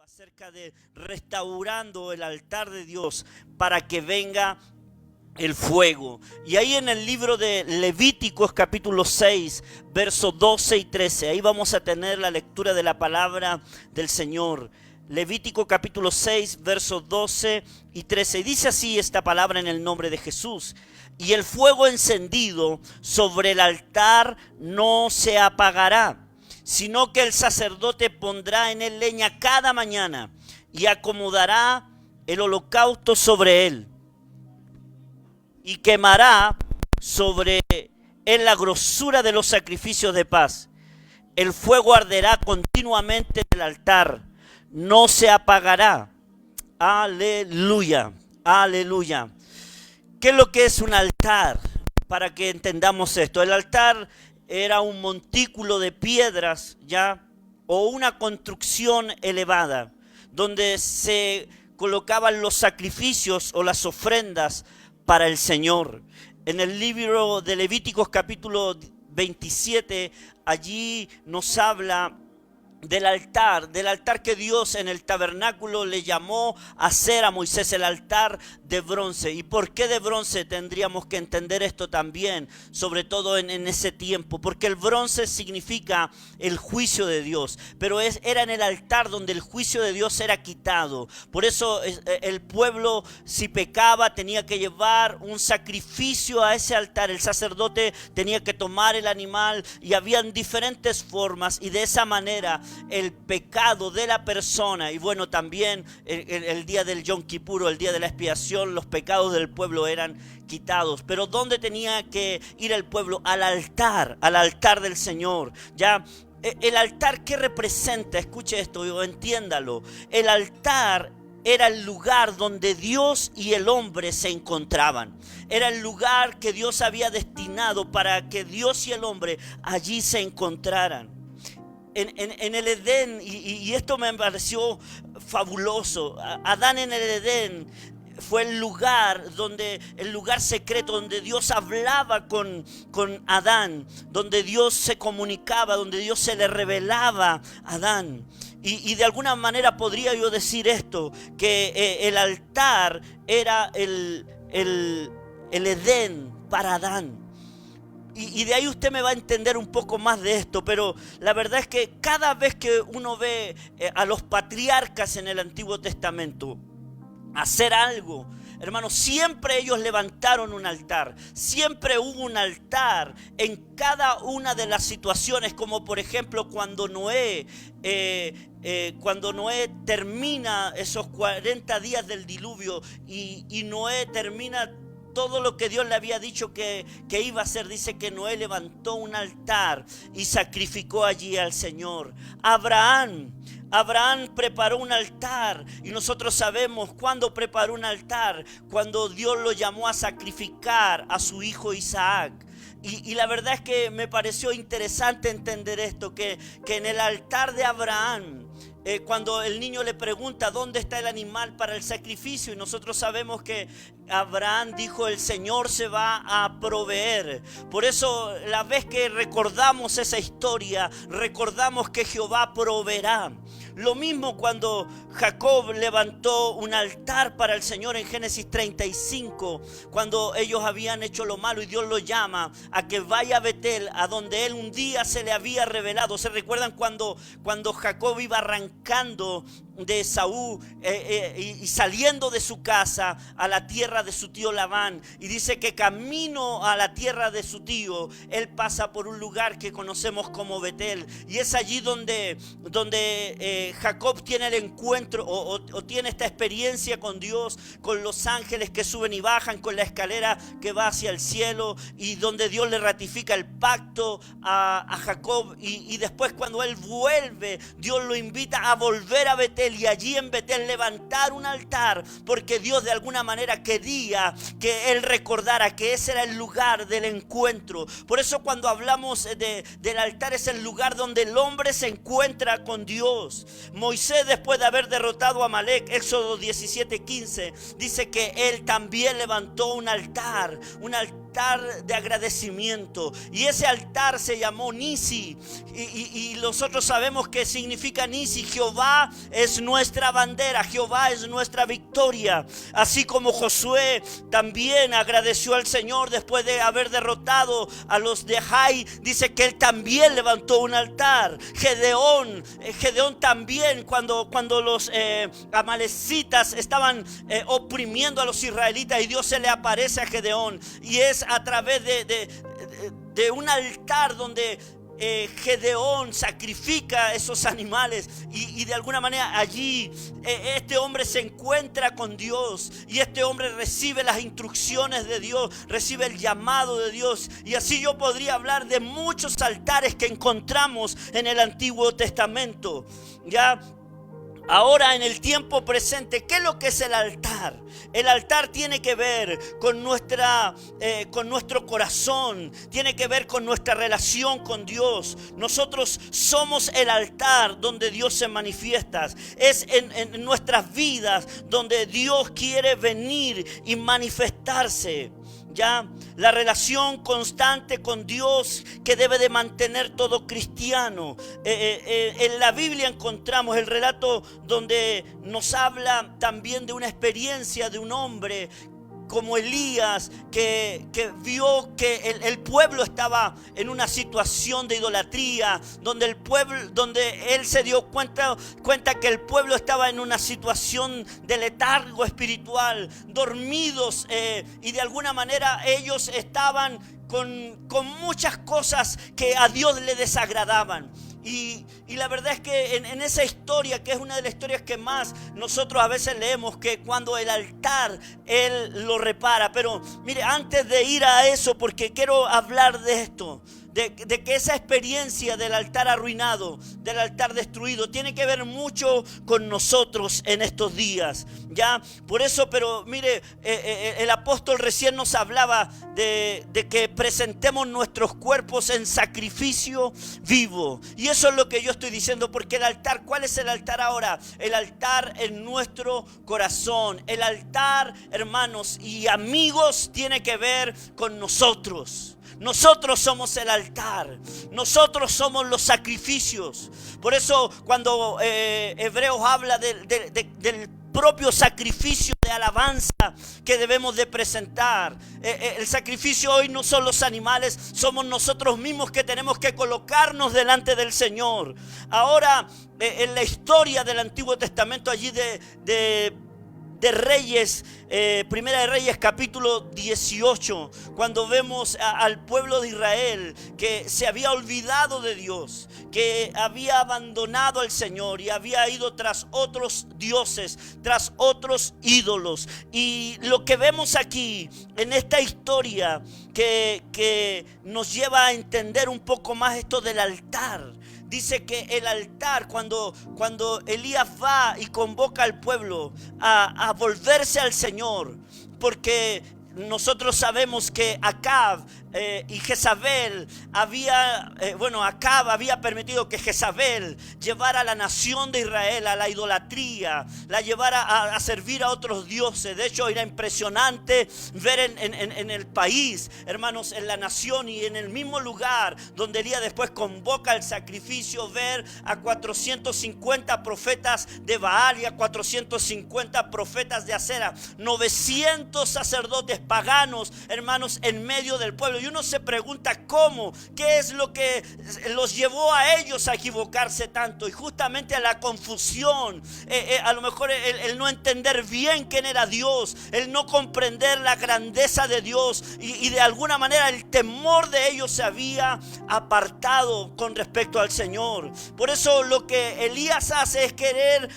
acerca de restaurando el altar de Dios para que venga el fuego. Y ahí en el libro de Levíticos capítulo 6, versos 12 y 13, ahí vamos a tener la lectura de la palabra del Señor. Levítico capítulo 6, versos 12 y 13. Y dice así esta palabra en el nombre de Jesús. Y el fuego encendido sobre el altar no se apagará, sino que el sacerdote pondrá en él leña cada mañana y acomodará el holocausto sobre él y quemará sobre él la grosura de los sacrificios de paz. El fuego arderá continuamente en el altar, no se apagará. Aleluya, aleluya. ¿Qué es lo que es un altar? Para que entendamos esto, el altar era un montículo de piedras, ¿ya? O una construcción elevada, donde se colocaban los sacrificios o las ofrendas para el Señor. En el libro de Levíticos capítulo 27, allí nos habla del altar que Dios en el tabernáculo le llamó a hacer a Moisés, el altar de bronce. ¿Y por qué de bronce? Tendríamos que entender esto también, sobre todo en ese tiempo, porque el bronce significa el juicio de Dios, pero era en el altar donde el juicio de Dios era quitado. Por eso el pueblo, si pecaba, tenía que llevar un sacrificio a ese altar. El sacerdote tenía que tomar el animal y habían diferentes formas, y de esa manera el pecado de la persona, y bueno, también el día del Yom Kippur, el día de la expiación, los pecados del pueblo eran quitados. Pero ¿dónde tenía que ir el pueblo? Al altar del Señor. Ya, el altar, ¿qué representa? Escuche esto, entiéndalo. El altar era el lugar donde Dios y el hombre se encontraban. Era el lugar que Dios había destinado para que Dios y el hombre allí se encontraran. En el Edén, y esto me pareció fabuloso, Adán en el Edén fue el lugar secreto donde Dios hablaba con Adán, donde Dios se comunicaba, donde Dios se le revelaba a Adán. Y de alguna manera podría yo decir esto, que el altar era el Edén para Adán. Y de ahí usted me va a entender un poco más de esto, pero la verdad es que cada vez que uno ve a los patriarcas en el Antiguo Testamento hacer algo, hermanos, siempre ellos levantaron un altar, siempre hubo un altar en cada una de las situaciones, como por ejemplo cuando Noé termina esos 40 días del diluvio y Noé termina todo lo que Dios le había dicho que iba a hacer. Dice que Noé levantó un altar y sacrificó allí al Señor. Abraham preparó un altar, y nosotros sabemos cuándo preparó un altar, cuando Dios lo llamó a sacrificar a su hijo Isaac. Y la verdad es que me pareció interesante entender esto, que en el altar de Abraham, cuando el niño le pregunta dónde está el animal para el sacrificio, y nosotros sabemos que Abraham dijo: el Señor se va a proveer. Por eso la vez que recordamos esa historia, recordamos que Jehová proveerá. Lo mismo cuando Jacob levantó un altar para el Señor en Génesis 35, cuando ellos habían hecho lo malo y Dios lo llama a que vaya a Betel, a donde él un día se le había revelado. ¿Se recuerdan cuando Jacob iba arrancando de Esaú y saliendo de su casa a la tierra de su tío Labán? Y dice que camino a la tierra de su tío, él pasa por un lugar que conocemos como Betel, y es allí donde Jacob tiene el encuentro o tiene esta experiencia con Dios, con los ángeles que suben y bajan, con la escalera que va hacia el cielo, y donde Dios le ratifica el pacto a Jacob, y después cuando él vuelve, Dios lo invita a volver a Betel, y allí en Betel levantar un altar, porque Dios de alguna manera quería que él recordara que ese era el lugar del encuentro. Por eso cuando hablamos del altar, es el lugar donde el hombre se encuentra con Dios. Moisés, después de haber derrotado a Amalek, Éxodo 17:15, dice que él también levantó un altar altar de agradecimiento. Y ese altar se llamó Nisi. Y nosotros sabemos qué significa Nisi. Jehová es nuestra bandera, Jehová es nuestra victoria. Así como Josué también agradeció al Señor después de haber derrotado a los de Jai, dice que él también levantó un altar. Gedeón también, cuando los amalecitas estaban oprimiendo a los israelitas, y Dios se le aparece a Gedeón, y es a través de un altar donde Gedeón sacrifica esos animales, y de alguna manera allí este hombre se encuentra con Dios, y este hombre recibe las instrucciones de Dios, recibe el llamado de Dios. Y así yo podría hablar de muchos altares que encontramos en el Antiguo Testamento. Ya ahora, en el tiempo presente, ¿qué es lo que es el altar? El altar tiene que ver con nuestro corazón, tiene que ver con nuestra relación con Dios. Nosotros somos el altar donde Dios se manifiesta. Es en nuestras vidas donde Dios quiere venir y manifestarse. Ya, la relación constante con Dios que debe de mantener todo cristiano. En la Biblia encontramos el relato donde nos habla también de una experiencia de un hombre como Elías, que vio que el pueblo estaba en una situación de idolatría, donde él se dio cuenta que el pueblo estaba en una situación de letargo espiritual, dormidos, y de alguna manera ellos estaban con muchas cosas que a Dios le desagradaban. Y la verdad es que en esa historia, que es una de las historias que más nosotros a veces leemos, que cuando el altar Él lo repara. Pero mire, antes de ir a eso, porque quiero hablar de esto, de que esa experiencia del altar arruinado, del altar destruido, tiene que ver mucho con nosotros en estos días, ¿ya? Por eso, pero mire, el apóstol recién nos hablaba de que presentemos nuestros cuerpos en sacrificio vivo. Y eso es lo que yo estoy diciendo, porque el altar, ¿cuál es el altar ahora? El altar en nuestro corazón. El altar, hermanos y amigos, tiene que ver con nosotros. Nosotros somos el altar, nosotros somos los sacrificios. Por eso cuando Hebreos habla del propio sacrificio de alabanza que debemos de presentar, el sacrificio hoy no son los animales, somos nosotros mismos que tenemos que colocarnos delante del Señor. Ahora, en la historia del Antiguo Testamento, allí de Reyes, Primera de Reyes capítulo 18, cuando vemos al pueblo de Israel que se había olvidado de Dios, que había abandonado al Señor y había ido tras otros dioses, tras otros ídolos. Y lo que vemos aquí en esta historia que nos lleva a entender un poco más esto del altar. Dice que el altar, cuando Elías va y convoca al pueblo a volverse al Señor, porque nosotros sabemos que Acab y Jezabel Acab había permitido que Jezabel llevara a la nación de Israel a la idolatría, la llevara a servir a otros dioses. De hecho, era impresionante ver en el país, hermanos, en la nación y en el mismo lugar donde Elías después convoca el sacrificio, ver a 450 profetas de Baal y a 450 profetas de Acera, 900 sacerdotes paganos, hermanos, en medio del pueblo. Y uno se pregunta cómo, qué es lo que los llevó a ellos a equivocarse tanto, y justamente a la confusión, a lo mejor el no entender bien quién era Dios, el no comprender la grandeza de Dios, y de alguna manera el temor de ellos se había apartado con respecto al Señor. Por eso lo que Elías hace es querer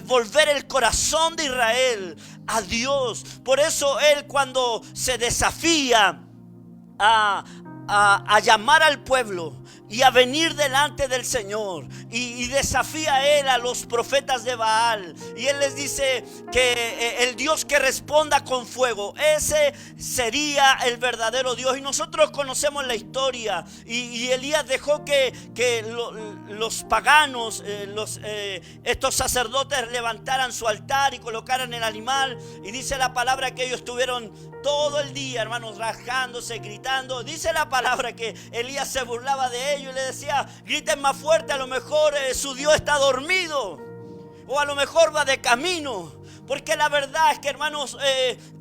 volver el corazón de Israel a Dios. Por eso él, cuando se desafía a llamar al pueblo y a venir delante del Señor, y desafía a él a los profetas de Baal, y él les dice que el Dios que responda con fuego, ese sería el verdadero Dios. Y nosotros conocemos la historia, y Elías dejó que los paganos, estos sacerdotes levantaran su altar y colocaran el animal. Y dice la palabra que ellos estuvieron todo el día, hermanos, rajándose, gritando. Dice la palabra que Elías se burlaba de ellos y le decía: griten más fuerte, a lo mejor su Dios está dormido, o a lo mejor va de camino. Porque la verdad es que, hermanos,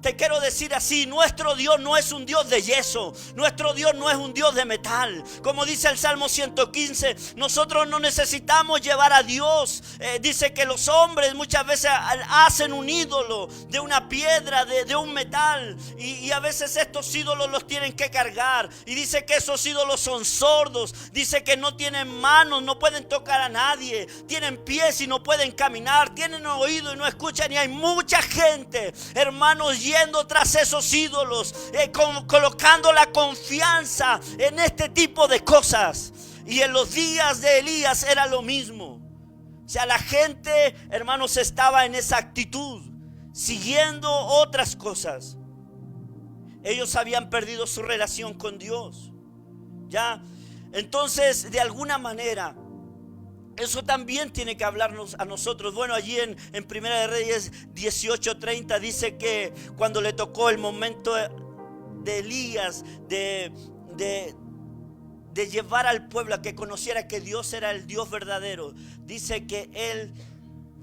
te quiero decir así: nuestro Dios no es un Dios de yeso, nuestro Dios no es un Dios de metal. Como dice el Salmo 115, nosotros no necesitamos llevar a Dios. Dice que los hombres muchas veces hacen un ídolo de una piedra, de un metal, y a veces estos ídolos los tienen que cargar. Y dice que esos ídolos son sordos, dice que no tienen manos, no pueden tocar a nadie, tienen pies y no pueden caminar, tienen oído y no escuchan. Y hay mucha gente, hermanos, yendo tras esos ídolos, colocando la confianza en este tipo de cosas. Y en los días de Elías era lo mismo. O sea, la gente, hermanos, estaba en esa actitud, siguiendo otras cosas. Ellos habían perdido su relación con Dios. ¿Ya? Entonces, de alguna manera, eso también tiene que hablarnos a nosotros. Bueno, allí en Primera de Reyes 18:30 dice que cuando le tocó el momento de Elías de llevar al pueblo a que conociera que Dios era el Dios verdadero, dice que él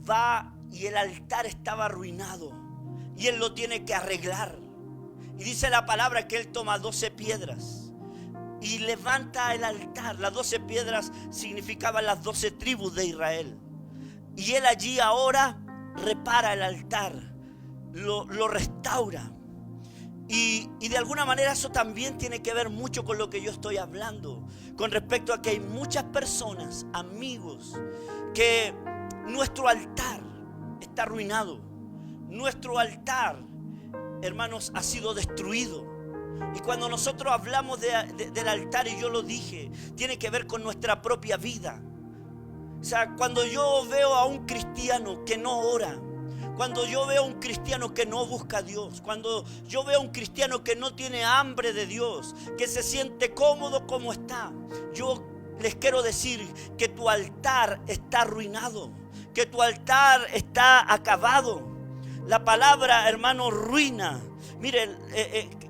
va y el altar estaba arruinado y él lo tiene que arreglar. Y dice la palabra que él toma 12 piedras y levanta el altar. Las 12 piedras significaban las 12 tribus de Israel. Y él allí ahora repara el altar, lo restaura. Y de alguna manera eso también tiene que ver mucho con lo que yo estoy hablando, con respecto a que hay muchas personas, amigos, que nuestro altar está arruinado. Nuestro altar, hermanos, ha sido destruido. Y cuando nosotros hablamos del altar, y yo lo dije, tiene que ver con nuestra propia vida. O sea, cuando yo veo a un cristiano que no ora, cuando yo veo a un cristiano que no busca a Dios, cuando yo veo a un cristiano que no tiene hambre de Dios, que se siente cómodo como está, yo les quiero decir que tu altar está arruinado, que tu altar está acabado. La palabra, hermano, ruina. Miren,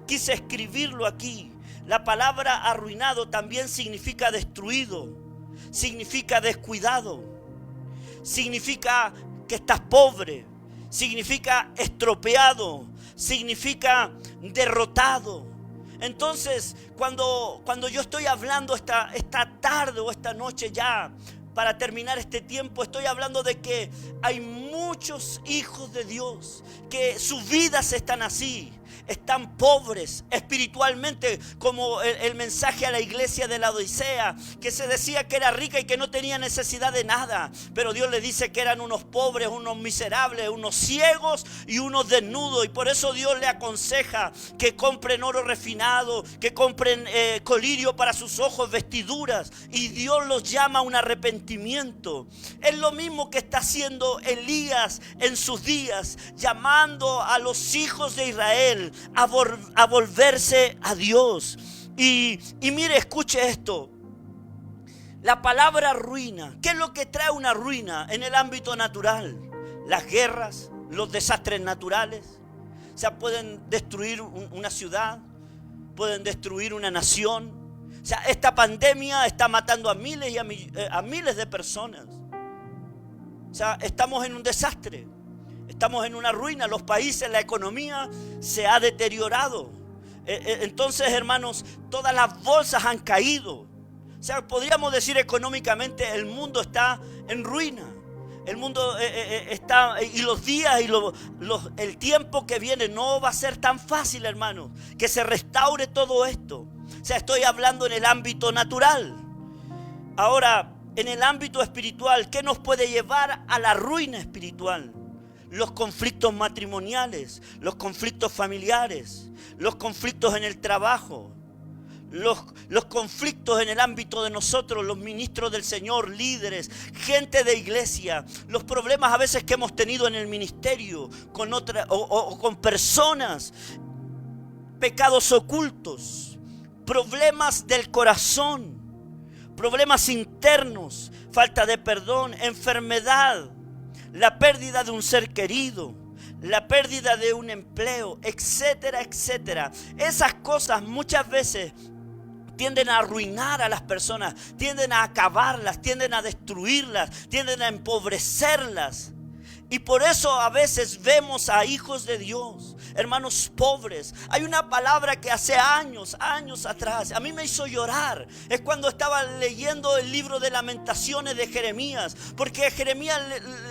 quise escribirlo aquí. La palabra arruinado también significa destruido, significa descuidado, significa que estás pobre, significa estropeado, significa derrotado. Entonces, cuando yo estoy hablando esta tarde o esta noche ya, para terminar este tiempo, estoy hablando de que hay muchos hijos de Dios que sus vidas están así. Están pobres espiritualmente, como el mensaje a la iglesia de la Odisea, que se decía que era rica y que no tenía necesidad de nada, pero Dios le dice que eran unos pobres, unos miserables, unos ciegos y unos desnudos. Y por eso Dios le aconseja que compren oro refinado, que compren colirio para sus ojos, vestiduras, y Dios los llama a un arrepentimiento. Es lo mismo que está haciendo Elías en sus días, llamando a los hijos de Israel a volverse a Dios. Y mire, escuche esto. La palabra ruina, ¿qué es lo que trae una ruina en el ámbito natural? Las guerras, los desastres naturales. O sea, pueden destruir una ciudad, pueden destruir una nación. O sea, esta pandemia está matando a miles y a miles de personas. O sea, estamos en un desastre. Estamos en una ruina, los países, la economía se ha deteriorado. Entonces, hermanos, todas las bolsas han caído. O sea, podríamos decir económicamente el mundo está en ruina. El mundo está, y los días y el tiempo que viene no va a ser tan fácil, hermanos, que se restaure todo esto. O sea, estoy hablando en el ámbito natural. Ahora, en el ámbito espiritual, ¿qué nos puede llevar a la ruina espiritual? Los conflictos matrimoniales, los conflictos familiares, los conflictos en el trabajo, los conflictos en el ámbito de nosotros, los ministros del Señor, líderes, gente de iglesia, los problemas a veces que hemos tenido en el ministerio con otra, o con personas, pecados ocultos, problemas del corazón, problemas internos, falta de perdón, enfermedad, la pérdida de un ser querido, la pérdida de un empleo, etcétera, etcétera. Esas cosas muchas veces tienden a arruinar a las personas, tienden a acabarlas, tienden a destruirlas, tienden a empobrecerlas. Y por eso a veces vemos a hijos de Dios, hermanos, pobres. Hay una palabra que hace años atrás a mí me hizo llorar. Es cuando estaba leyendo el libro de Lamentaciones de Jeremías. Porque Jeremías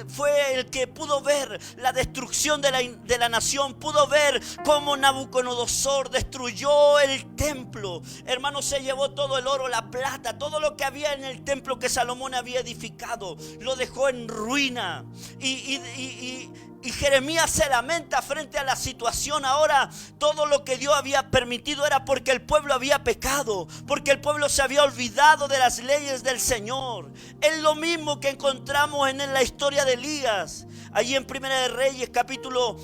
fue el que pudo ver la destrucción de la nación. Pudo ver cómo Nabucodonosor destruyó el templo. Hermanos, se llevó todo el oro, la plata, todo lo que había en el templo que Salomón había edificado. Lo dejó en ruina. Y Jeremías se lamenta frente a la situación. Ahora todo lo que Dios había permitido era porque el pueblo había pecado, porque el pueblo se había olvidado de las leyes del Señor. Es lo mismo que encontramos en la historia de Elías. Allí en Primera de Reyes capítulo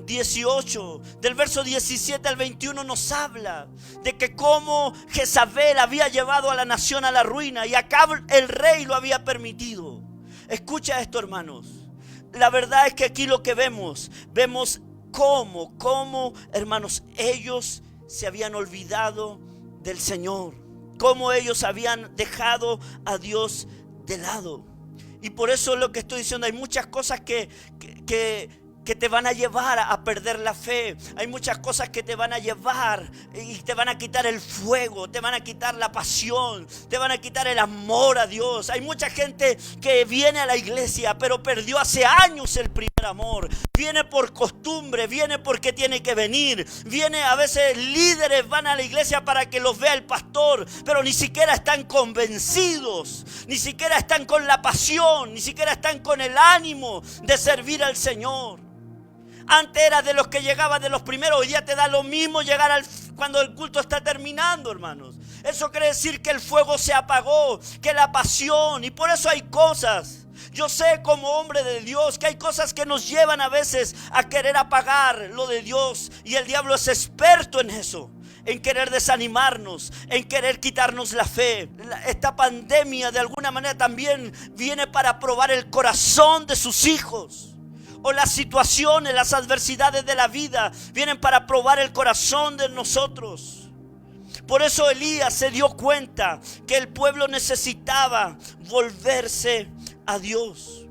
18, del verso 17 al 21 nos habla de que cómo Jezabel había llevado a la nación a la ruina y Acab el rey lo había permitido. Escucha esto, hermanos. La verdad es que aquí lo que vemos cómo, hermanos, ellos se habían olvidado del Señor, cómo ellos habían dejado a Dios de lado. Y por eso es lo que estoy diciendo, hay muchas cosas que te van a llevar a perder la fe. Hay muchas cosas que te van a llevar y te van a quitar el fuego, te van a quitar la pasión, te van a quitar el amor a Dios. Hay mucha gente que viene a la iglesia pero perdió hace años el primer amor. Viene por costumbre, viene porque tiene que venir. Viene, a veces líderes van a la iglesia para que los vea el pastor, pero ni siquiera están convencidos, ni siquiera están con la pasión, ni siquiera están con el ánimo de servir al Señor. Antes eras de los que llegaban de los primeros, hoy día te da lo mismo llegar cuando el culto está terminando, hermanos. Eso quiere decir que el fuego se apagó, que la pasión, y por eso hay cosas. Yo sé como hombre de Dios que hay cosas que nos llevan a veces a querer apagar lo de Dios, y el diablo es experto en eso, en querer desanimarnos, en querer quitarnos la fe. Esta pandemia de alguna manera también viene para probar el corazón de sus hijos. O las situaciones, las adversidades de la vida vienen para probar el corazón de nosotros. Por eso Elías se dio cuenta que el pueblo necesitaba volverse a Dios.